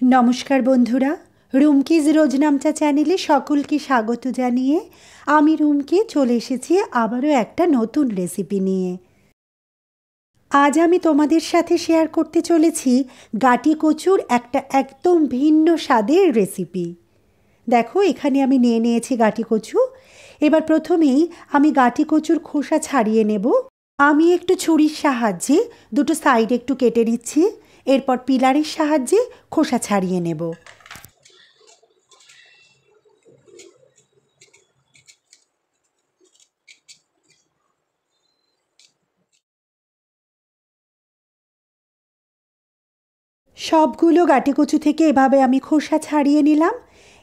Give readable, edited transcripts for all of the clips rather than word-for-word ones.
नमस्कार बंधुरा रुमकिज रोजनामचा चैनेले सकलके स्वागत जानिए आमी रुमकी चले एसेछि आबारो एकटा नतून रेसिपि निये। आज आमी तोमादेर साथे शेयर करते चलेछि गाटी कचुर एकटा एकदम भिन्न स्वादेर रेसिपि। देखो एखाने आमी निये नियेछि गाटी कचु। एबार प्रथमेई आमी गाटी कचुर खोसा छाड़िये नेब। आमी एकटु छुरिर साहाज्ये दुटो साइड एकटु केटे निচ্ছি। एरपर पिलारेर साहाज्ये खोसा छाड़िये नेब। सबगुलो गाटी कचु थेके एभाবে आमी खोसा छाड़िये निलाम।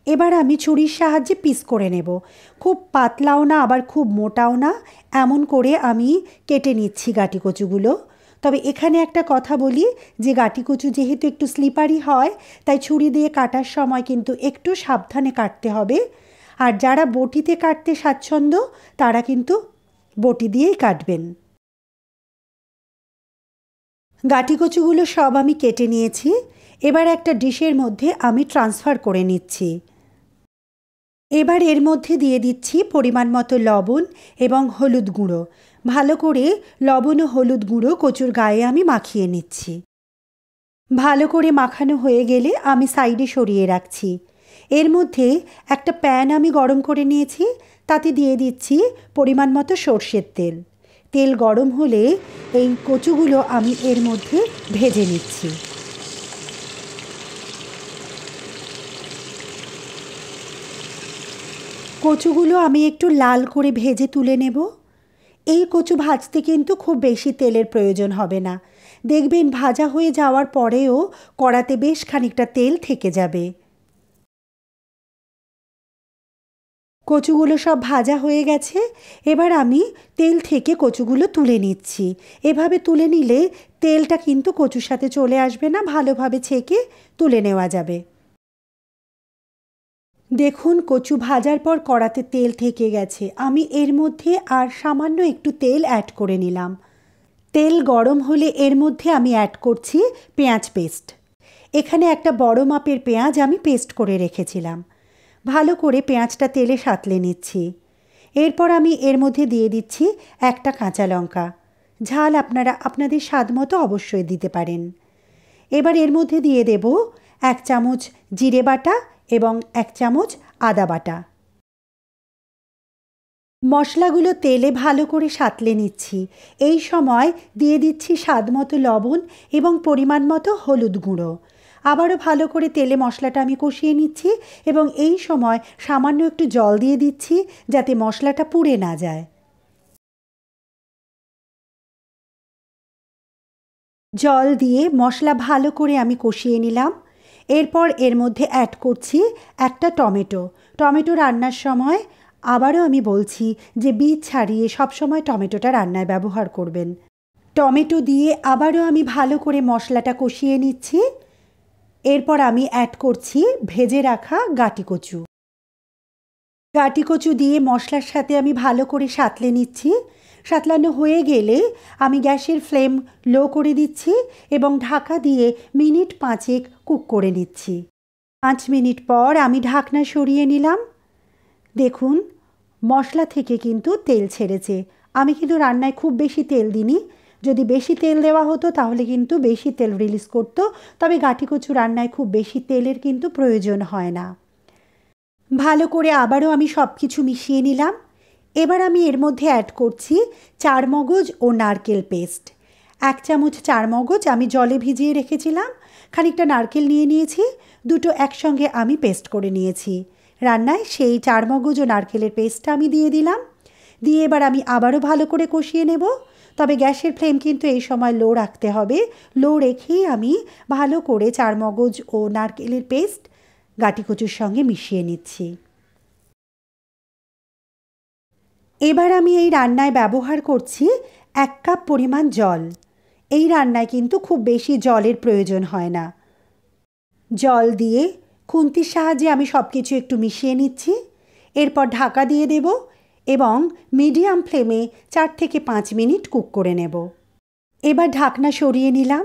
एबार आमी छुरिर साहाज्ये पिस करे नेब। खूब पातलाओ ना आबार खूब मोटाओ ना, एमन करे आमी केटे निচ্ছি गाटी कचुगुलो। तबे एखाने एकटा कथा बोली जे गाटी कचु जेहेतु एकटु स्लिपारि हय ताई छुरी दिये काटार समय किन्तु एकटु साबधाने काटते हबे। आर जारा बटिते काटते स्वाच्छन्द तारा किन्तु बटी दियेई काटबेन। गाटी कचुगुलो सब आमी केटे निয়েছি। एबार एकटा डिशेर मধ্যে आमी ट्रान्सफार करे निচ্ছি। एबार एर मধ্যে दिए दिচ্ছি परिमाण मतो लवण एबं हलुद गुঁড়ো। भालो करे लवण ओ हलुद गुঁড়ো कचुर गाये आमी माखिয়ে निচ্ছি। भालो करे माखानो हये गेले आमी साइडे सरिয়ে রাখছি। एर मধ্যে একটা প্যান आमी गरम करे নিয়েছি। ताते दिए दिচ্ছি परिमाण मतो সরষের তেল। तेल गरम होले এই কচুগুলো আমি এর মধ্যে ভেজে নিচ্ছি। কচুগুলো আমি একটু লাল করে ভেজে তুলে নেব। এই কচু ভাজতে কিন্তু খুব বেশি তেলের প্রয়োজন হবে না। দেখবেন ভাজা হয়ে যাওয়ার পরেও কড়াতে বেশ খানিকটা তেল থেকে যাবে। কচুগুলো সব ভাজা হয়ে গেছে। এবার আমি তেল থেকে কচুগুলো তুলে নিচ্ছি। এভাবে তুলে নিলে তেলটা কিন্তু কচুর সাথে চলে আসবে না, ভালোভাবে ছেঁকে তুলে নেওয়া যাবে। দেখুন কচু ভাজার পর কড়াতে তেল থেকে গেছে। আমি এর মধ্যে আর সামান্য একটু তেল অ্যাড করে নিলাম। তেল গরম হলে এর মধ্যে আমি অ্যাড করছি পেঁয়াজ পেস্ট। এখানে একটা বড় মাপের পেঁয়াজ আমি পেস্ট করে রেখেছিলাম। ভালো করে পেঁয়াজটা তেলে সাঁতলে নিচ্ছি। এরপর আমি এর মধ্যে দিয়ে দিচ্ছি একটা কাঁচা লঙ্কা। ঝাল আপনারা আপনাদের স্বাদ মতো অবশ্যই দিতে পারেন। এবার এর মধ্যে দিয়ে দেব 1 চামচ জিরে বাটা এবং 1 চামচ আদা বাটা। মশলাগুলো তেলে ভালো করে সাঁতলে নিচ্ছি। এই সময় দিয়ে দিচ্ছি স্বাদ মতো লবণ এবং পরিমাণ মতো হলুদ গুঁড়ো। আবারও ভালো করে তেলে মশলাটা আমি কষিয়ে নিচ্ছি এবং এই সময় সামান্য একটু জল দিয়ে দিচ্ছি যাতে মশলাটা পুড়ে না যায়। জল দিয়ে মশলা ভালো করে আমি কষিয়ে নিলাম। এরপর এর মধ্যে অ্যাড করছি একটা টমেটো। টমেটো রান্নার সময় আবারও আমি বলছি যে বীজ ছাড়িয়ে সবসময় টমেটোটা রান্নায় ব্যবহার করবেন। টমেটো দিয়ে আবারও আমি ভালো করে মশলাটা কষিয়ে নিচ্ছি। এরপর আমি অ্যাড করছি ভেজে রাখা গাটি কচু। গাটি কচু দিয়ে মশলার সাথে আমি ভালো করে সাঁতলে নিচ্ছি। সাঁতলানো হয়ে গেলে আমি গ্যাসের ফ্লেম লো করে দিচ্ছি এবং ঢাকা দিয়ে মিনিট 5 কুক করে নিচ্ছি। 5 মিনিট পর আমি ঢাকনা সরিয়ে নিলাম। দেখুন মশলা থেকে কিন্তু তেল ছেড়েছে। আমি কিন্তু রান্নায় খুব বেশি তেল দিইনি। যদি বেশি তেল দেওয়া হতো তাহলে কিন্তু বেশি তেল রিলিজ করতো। তবে গাটি কচু রান্নায় খুব বেশি তেলের কিন্তু প্রয়োজন হয় না। ভালো করে আবারও আমি সব কিছু মিশিয়ে নিলাম। এবার আমি এর মধ্যে অ্যাড করছি চারমগজ ও নারকেল পেস্ট। 1 চামচ চারমগজ আমি জলে ভিজিয়ে রেখেছিলাম। খানিকটা নারকেল নিয়ে নিয়েছি, দুটো একসঙ্গে আমি পেস্ট করে নিয়েছি। রান্নায় সেই চারমগজ ও নারকেলের পেস্টটা আমি দিয়ে দিলাম। দিয়ে এবার আমি আবারও ভালো করে কষিয়ে নেব। তবে গ্যাসের ফ্লেম কিন্তু এই সময় লো রাখতে হবে। লো রেখেই আমি ভালো করে চারমগজ ও নারকেলের পেস্ট গাটি কচুর সঙ্গে মিশিয়ে নিচ্ছি। এবার আমি এই রান্নায় ব্যবহার করছি 1 কাপ পরিমাণ জল। এই রান্নায় কিন্তু খুব বেশি জলের প্রয়োজন হয় না। জল দিয়ে খুন্তির সাহায্যে আমি সব কিছু একটু মিশিয়ে নিচ্ছি। এরপর ঢাকা দিয়ে দেব এবং মিডিয়াম ফ্লেমে 4 থেকে 5 মিনিট কুক করে নেব। এবার ঢাকনা সরিয়ে নিলাম।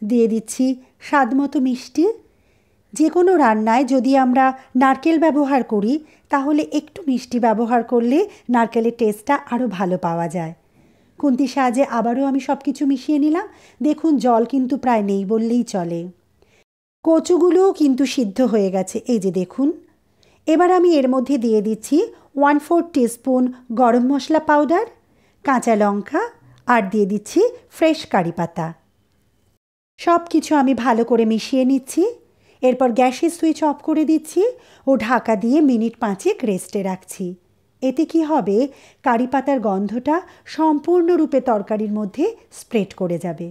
দিয়ে দিচ্ছি স্বাদ মতো মিষ্টি। যে কোনো রান্নায় যদি আমরা নারকেল ব্যবহার করি তাহলে একটু মিষ্টি ব্যবহার করলে নারকেলের টেস্টটা আরও ভালো পাওয়া যায়। খুন্তির সাহায্যে আবারও আমি সব কিছু মিশিয়ে নিলাম। দেখুন জল কিন্তু প্রায় নেই বললেই চলে। কচুগুলোও কিন্তু সিদ্ধ হয়ে গেছে, এই যে দেখুন। এবার আমি এর মধ্যে দিয়ে দিচ্ছি 1/4 টিস্পুন গরম মশলা পাউডার, কাঁচা লঙ্কা আর দিয়ে দিচ্ছি ফ্রেশ কারি পাতা। সব কিছু আমি ভালো করে মিশিয়ে নিচ্ছি। এরপর গ্যাসের সুইচ অফ করে দিচ্ছি ও ঢাকা দিয়ে মিনিট 5 রেস্টে রাখছি। এতে কি হবে, কারি পাতার গন্ধটা সম্পূর্ণরূপে তরকারির মধ্যে স্প্রেড করে যাবে।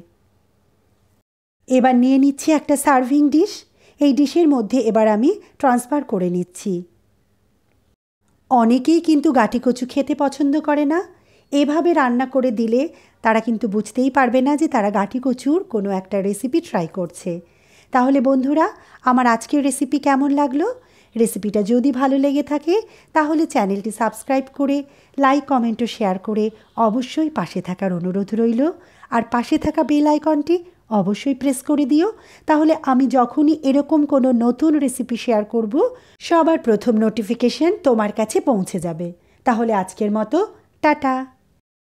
এবার নিয়ে নিচ্ছি একটা সার্ভিং ডিশ। এই ডিশের মধ্যে এবার আমি ট্রান্সফার করে নিচ্ছি। অনেকেই কিন্তু গাঁটি কচু খেতে পছন্দ করে না। এভাবে রান্না করে দিলে তারা কিন্তু বুঝতেই পারবে না যে তারা গাঁটি কচুর কোনো একটা রেসিপি ট্রাই করছে। তাহলে বন্ধুরা, আমার আজকের রেসিপি কেমন লাগলো? রেসিপিটা যদি ভালো লেগে থাকে তাহলে চ্যানেলটি সাবস্ক্রাইব করে লাইক, কমেন্ট ও শেয়ার করে অবশ্যই পাশে থাকার অনুরোধ রইল। আর পাশে থাকা বেল আইকনটি অবশ্যই প্রেস করে দিও, তাহলে আমি যখনই এরকম কোনো নতুন রেসিপি শেয়ার করব সবার প্রথম নোটিফিকেশন তোমার কাছে পৌঁছে যাবে। তাহলে আজকের মতো টাটা।